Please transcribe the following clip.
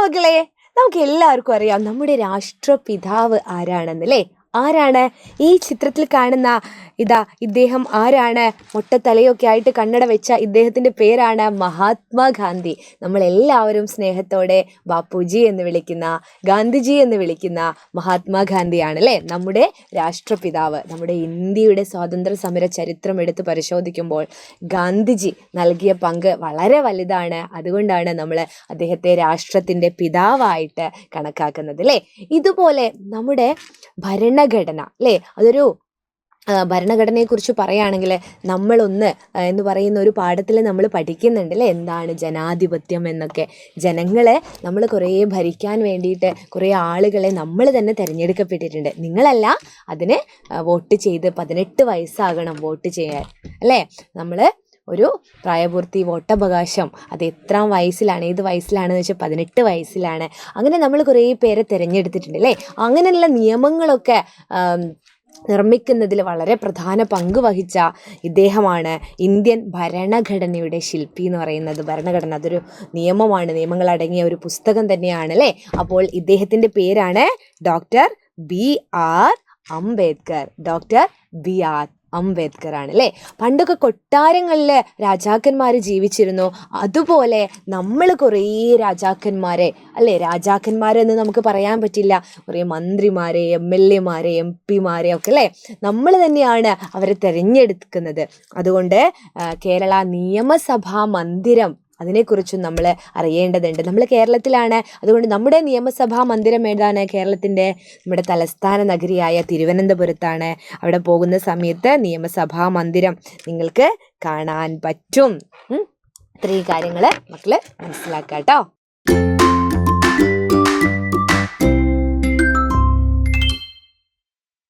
മക്കളെ, നമുക്ക് എല്ലാവർക്കും അറിയാം നമ്മുടെ രാഷ്ട്രപിതാവ് ആരാണെന്നല്ലേ. ആരാണ് ഈ ചിത്രത്തിൽ കാണുന്ന ഇദ്ദേഹം ആരാണ്? മൊട്ടത്തലയൊക്കെ ആയിട്ട് കണ്ണട വെച്ച ഇദ്ദേഹത്തിൻ്റെ പേരാണ് മഹാത്മാഗാന്ധി. നമ്മളെല്ലാവരും സ്നേഹത്തോടെ ബാപ്പുജി എന്ന് വിളിക്കുന്ന, ഗാന്ധിജി എന്ന് വിളിക്കുന്ന മഹാത്മാഗാന്ധിയാണ് അല്ലേ നമ്മുടെ രാഷ്ട്രപിതാവ്. നമ്മുടെ ഇന്ത്യയുടെ സ്വാതന്ത്ര്യ സമര ചരിത്രം എടുത്ത് പരിശോധിക്കുമ്പോൾ ഗാന്ധിജി നൽകിയ പങ്ക് വളരെ വലുതാണ്. അതുകൊണ്ടാണ് നമ്മൾ അദ്ദേഹത്തെ രാഷ്ട്രത്തിൻ്റെ പിതാവായിട്ട് കണക്കാക്കുന്നത് അല്ലേ. ഇതുപോലെ നമ്മുടെ ഭരണഘടന അല്ലേ, അതൊരു ഭരണഘടനയെക്കുറിച്ച് പറയുകയാണെങ്കിൽ നമ്മളൊന്ന് എന്ന് പറയുന്ന ഒരു പാഠത്തിൽ നമ്മൾ പഠിക്കുന്നുണ്ട് അല്ലേ, എന്താണ് ജനാധിപത്യം എന്നൊക്കെ. ജനങ്ങളെ നമ്മൾ കുറേ ഭരിക്കാൻ വേണ്ടിയിട്ട് കുറേ ആളുകളെ നമ്മൾ തന്നെ തിരഞ്ഞെടുക്കപ്പെട്ടിട്ടുണ്ട്. നിങ്ങളല്ല, അതിന് വോട്ട് ചെയ്ത് 18 വയസ്സാകണം വോട്ട് ചെയ്യാൻ അല്ലേ. നമ്മൾ ഒരു പ്രായപൂർത്തി വോട്ടവകാശം അത് എത്രാം വയസ്സിലാണ്, ഏത് വയസ്സിലാണെന്ന് വെച്ചാൽ 18 വയസ്സിലാണ്. അങ്ങനെ നമ്മൾ കുറേ പേരെ തിരഞ്ഞെടുത്തിട്ടുണ്ട് അല്ലേ. അങ്ങനെയുള്ള നിയമങ്ങളൊക്കെ നിർമ്മിക്കുന്നതിൽ വളരെ പ്രധാന പങ്ക് വഹിച്ച ഇദ്ദേഹമാണ് ഇന്ത്യൻ ഭരണഘടനയുടെ ശില്പി എന്ന് പറയുന്നത്. ഭരണഘടന അതൊരു നിയമമാണ്, നിയമങ്ങളടങ്ങിയ ഒരു പുസ്തകം തന്നെയാണ് അല്ലേ. അപ്പോൾ ഇദ്ദേഹത്തിൻ്റെ പേരാണ് doctor BR Ambedkar. Doctor BR Ambedkar ആണ് അല്ലേ. പണ്ടൊക്കെ കൊട്ടാരങ്ങളിൽ രാജാക്കന്മാർ ജീവിച്ചിരുന്നു. അതുപോലെ നമ്മൾ കുറേ രാജാക്കന്മാരെ അല്ലേ, രാജാക്കന്മാരെന്ന് നമുക്ക് പറയാൻ പറ്റില്ല, കുറേ മന്ത്രിമാരെ, MLA മാരെ, MP മാരെ ഒക്കെ അല്ലേ നമ്മൾ തന്നെയാണ് അവരെ തിരഞ്ഞെടുക്കുന്നത്. അതുകൊണ്ട് കേരള നിയമസഭാ മന്ദിരം അതിനെക്കുറിച്ചും നമ്മൾ അറിയേണ്ടതുണ്ട്. നമ്മൾ കേരളത്തിലാണ്, അതുകൊണ്ട് നമ്മുടെ നിയമസഭാ മന്ദിരം ഏതാണ്? നമ്മുടെ തലസ്ഥാന നഗരിയായ തിരുവനന്തപുരത്താണ്. അവിടെ പോകുന്ന സമയത്ത് നിയമസഭാ മന്ദിരം നിങ്ങൾക്ക് കാണാൻ പറ്റും. ഇത്രയും കാര്യങ്ങൾ മക്കൾ മനസ്സിലാക്കാം കേട്ടോ.